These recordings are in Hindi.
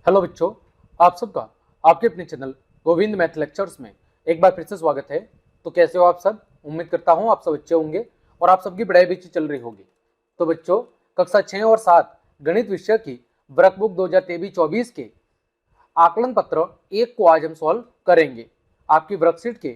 हेलो बच्चों, आप सबका आपके अपने चैनल गोविंद मैथ लेक्चर्स में एक बार फिर से स्वागत है। तो कैसे हो आप सब? उम्मीद करता हूँ आप सब अच्छे होंगे और आप सबकी पढ़ाई भी अच्छी चल रही होगी। तो बच्चों, कक्षा 6 और 7 गणित विषय की वर्कबुक 2023-24 के आकलन पत्र 1 को आज हम सॉल्व करेंगे। आपकी वर्कशीट के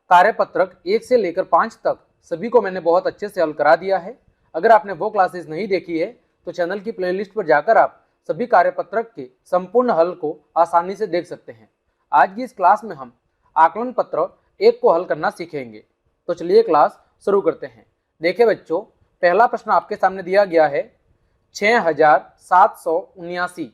कार्यपत्रक 1 से लेकर 5 तक सभी को मैंने बहुत अच्छे से हल करा दिया है। अगर आपने वो क्लासेस नहीं देखी है तो चैनल की प्लेलिस्ट पर जाकर आप सभी कार्यपत्रक के संपूर्ण हल को आसानी से देख सकते हैं। आज की इस क्लास में हम आकलन पत्र 1 को हल करना सीखेंगे। तो चलिए क्लास शुरू करते हैं। देखिए बच्चों, पहला प्रश्न आपके सामने दिया गया है 6779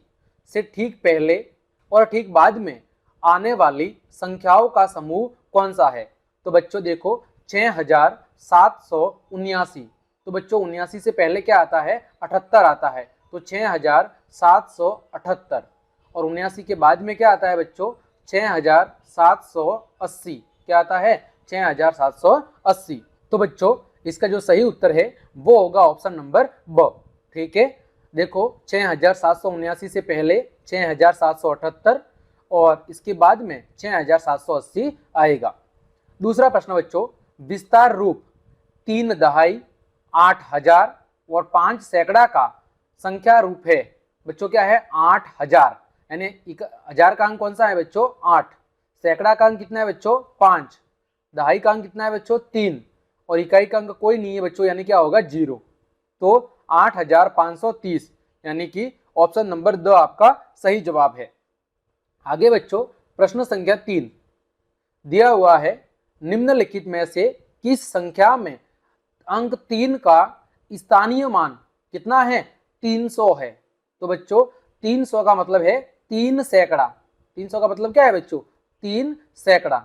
से ठीक पहले और ठीक बाद में आने वाली संख्याओं का समूह कौन सा है। तो बच्चों देखो, 6779, तो बच्चों 79 से पहले क्या आता है? 78 आता है, तो 6778। और 79 के बाद में क्या आता है बच्चों? 6780। क्या आता है? 6780। तो बच्चों इसका जो सही उत्तर है वो होगा ऑप्शन नंबर ब। ठीक है, देखो 6779 से पहले 6778 और इसके बाद में 6780 आएगा। दूसरा प्रश्न बच्चों, विस्तार रूप 3 दहाई 8000 और 5 सैकड़ा का संख्या रूप है। बच्चों क्या है? 8000, यानी हजार का अंक कौन सा है बच्चों? 8। सैकड़ा का अंक कितना है बच्चों? 5। दहाई का अंक कितना है बच्चों? 3। और इकाई का अंक कोई नहीं है बच्चों, यानी क्या होगा? 0। तो 8530, यानी कि ऑप्शन नंबर द आपका सही जवाब है। आगे बच्चों, प्रश्न संख्या 3 दिया हुआ है, निम्नलिखित में से किस संख्या में अंक 3 का स्थानीय मान कितना है? 300 है। तो बच्चों 300 का मतलब है 3 सैकड़ा। 300 का मतलब क्या है बच्चों? 3 सैकड़ा।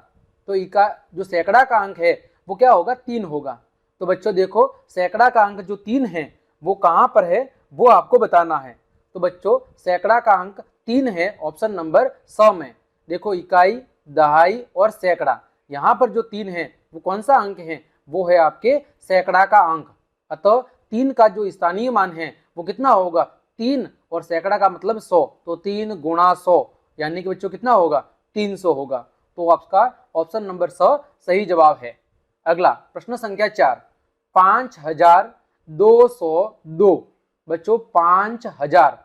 तो इका जो सैकड़ा का अंक है वो क्या होगा? 3 होगा। तो बच्चों देखो, सैकड़ा का अंक जो 3 है वो कहाँ पर है वो आपको बताना है। तो बच्चों सैकड़ा का अंक 3 है ऑप्शन नंबर 100 में। देखो, इकाई, दहाई और सैकड़ा, यहाँ पर जो 3 है वो कौन सा अंक है? वो है आपके सैकड़ा का अंक। अतः 3 का जो स्थानीय मान है वो कितना होगा? 3, और सैकड़ा का मतलब 100, तो 3 गुणा 100, यानी कि बच्चों कितना होगा? 300 होगा। तो आपका ऑप्शन नंबर 100 सही जवाब है। अगला प्रश्न संख्या 4, 5202। बच्चों 5000,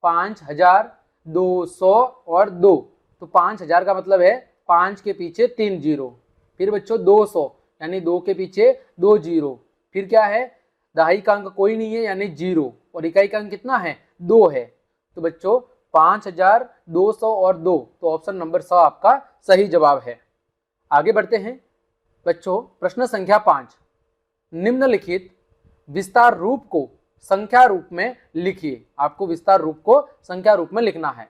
5200 और 2, तो 5000 का मतलब है 5 के पीछे 3 जीरो। फिर बच्चों 200, यानी 2 के पीछे 2 जीरो। फिर क्या है? दहाई का अंक कोई नहीं है, यानी 0, और इकाई का अंक कितना है? 2 है। तो बच्चों 5200 और 2, तो ऑप्शन नंबर 100 आपका सही जवाब है। आगे बढ़ते हैं बच्चों, प्रश्न संख्या 5, निम्नलिखित विस्तार रूप को संख्या रूप में लिखिए। आपको विस्तार रूप को संख्या रूप में लिखना है।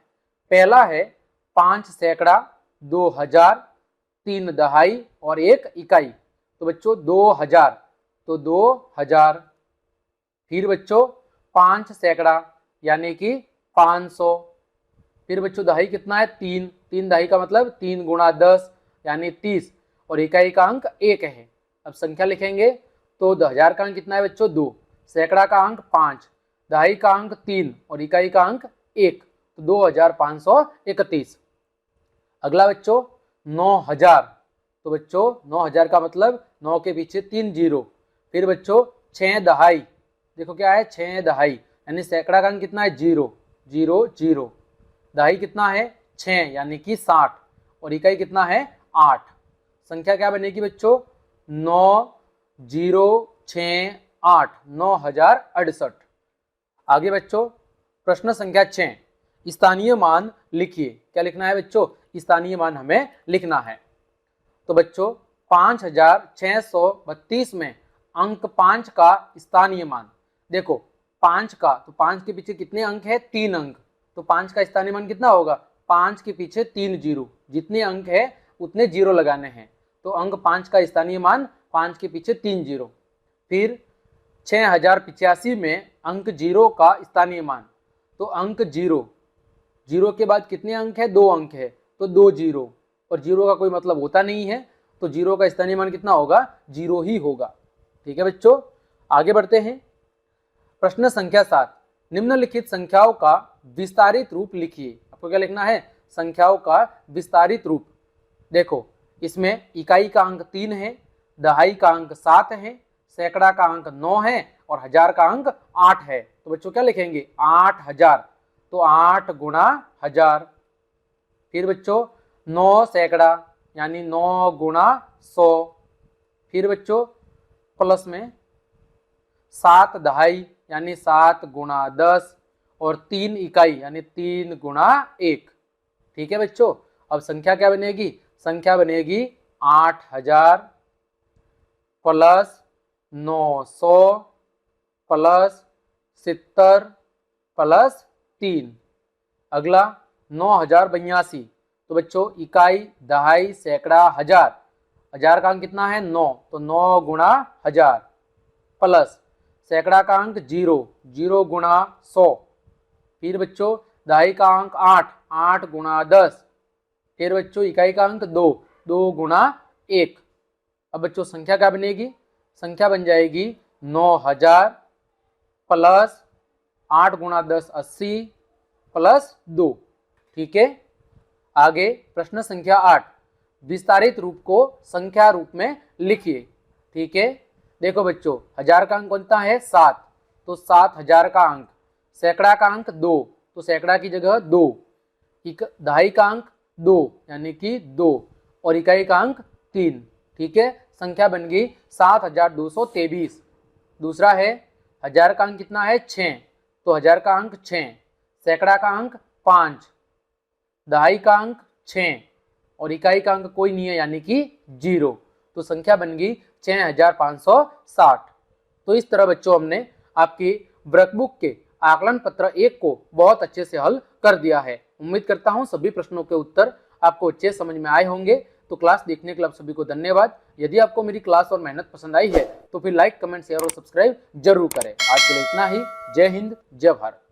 पहला है 5 सैकड़ा, 2000, 3 दहाई और 1 इकाई। तो बच्चों 2000, तो 2000। फिर बच्चों 5 सैकड़ा, यानी कि 500। फिर बच्चों दहाई कितना है? 3। 3 दहाई का मतलब 3 गुणा 10, यानी 30, और इकाई का अंक 1 है। अब संख्या लिखेंगे तो 1000 का अंक कितना है बच्चों? 2। सैकड़ा का अंक 5, दहाई का अंक 3 और इकाई का अंक 1, तो 2531। अगला बच्चों 9000। तो बच्चों 9000 का मतलब 9 के पीछे 3 जीरो। फिर बच्चों 6 दहाई, देखो क्या है? 6 दहाई, यानी सैकड़ा का अंक कितना है? 0, 0 0। दहाई कितना है? 6, यानी कि 60, और इकाई कितना है? 8। संख्या क्या बनेगी बच्चों? 9068, 9068। आगे बच्चों प्रश्न संख्या 6, स्थानीय मान लिखिए। क्या लिखना है बच्चों? स्थानीय मान हमें लिखना है। तो बच्चों 5632 में अंक 5 का स्थानीय मान, देखो 5 का, तो 5 के पीछे कितने अंक है? 3 अंक। तो 5 का स्थानीय मान कितना होगा? 5 के पीछे 3 जीरो। जितने अंक है उतने जीरो लगाने हैं। तो अंक 5 का स्थानीय मान 5 के पीछे 3 जीरो। फिर 6085 में अंक 0 का स्थानीय मान, तो अंक 0, 0 के बाद कितने अंक है? 2 अंक है, तो 2 जीरो, और 0 का कोई मतलब होता नहीं है, तो 0 का स्थानीय मान कितना होगा? 0 ही होगा। ठीक है बच्चों, आगे बढ़ते हैं। प्रश्न संख्या 7, निम्नलिखित संख्याओं का विस्तारित रूप लिखिए। आपको क्या लिखना है, संख्याओं का विस्तारित रूप। देखो इसमें इकाई का अंक 3 है, दहाई का अंक 7 है, सैकड़ा का अंक 9 है और हजार का अंक 8 है। तो बच्चों क्या लिखेंगे, 8000। तो 8 गुणा 1000। फिर बच्चों 9 सैकड़ा यानी 9 गुणा 100। फिर बच्चों प्लस में 7 दहाई यानी 7 गुणा 10 और 3 इकाई यानी 3 गुणा 1। ठीक है बच्चों, अब संख्या क्या बनेगी, संख्या बनेगी 8000 प्लस 900 प्लस 70 प्लस 3। अगला 9082। तो बच्चों इकाई दहाई सैकड़ा हजार, हजार का अंक कितना है 9, तो 9 गुणा 1000 प्लस सैकड़ा का अंक 0, 0 गुणा 100। फिर बच्चों दहाई का अंक 8, 8 गुणा 10। फिर बच्चों इकाई का अंक 2, 2 गुणा 1। अब बच्चों संख्या क्या बनेगी, संख्या बन जाएगी 9000 प्लस 8 गुणा 10 80 प्लस 2। ठीक है, आगे प्रश्न संख्या 8, विस्तारित रूप को संख्या रूप में लिखिए। ठीक है, देखो बच्चों हजार का अंक कौनता है 7, तो 7000 का अंक, सैकड़ा का अंक 2 तो सैकड़ा की जगह 2, दहाई का अंक 2 यानी कि 2 और इकाई का अंक 3। ठीक है, संख्या बन गई 7223। दूसरा है हजार का अंक कितना है 6, तो हजार का अंक 6, सैकड़ा का अंक 5, दहाई का अंक 6 और इकाई का अंक कोई नहीं है यानी कि 0। तो संख्या बन गई 6560। तो इस तरह बच्चों हमने आपकी वर्कबुक के आकलन पत्र 1 को बहुत अच्छे से हल कर दिया है। उम्मीद करता हूं सभी प्रश्नों के उत्तर आपको अच्छे समझ में आए होंगे। तो क्लास देखने के लिए आप सभी को धन्यवाद। यदि आपको मेरी क्लास और मेहनत पसंद आई है तो फिर लाइक, कमेंट, शेयर और सब्सक्राइब जरूर करें। आज के लिए इतना ही। जय हिंद, जय भारत।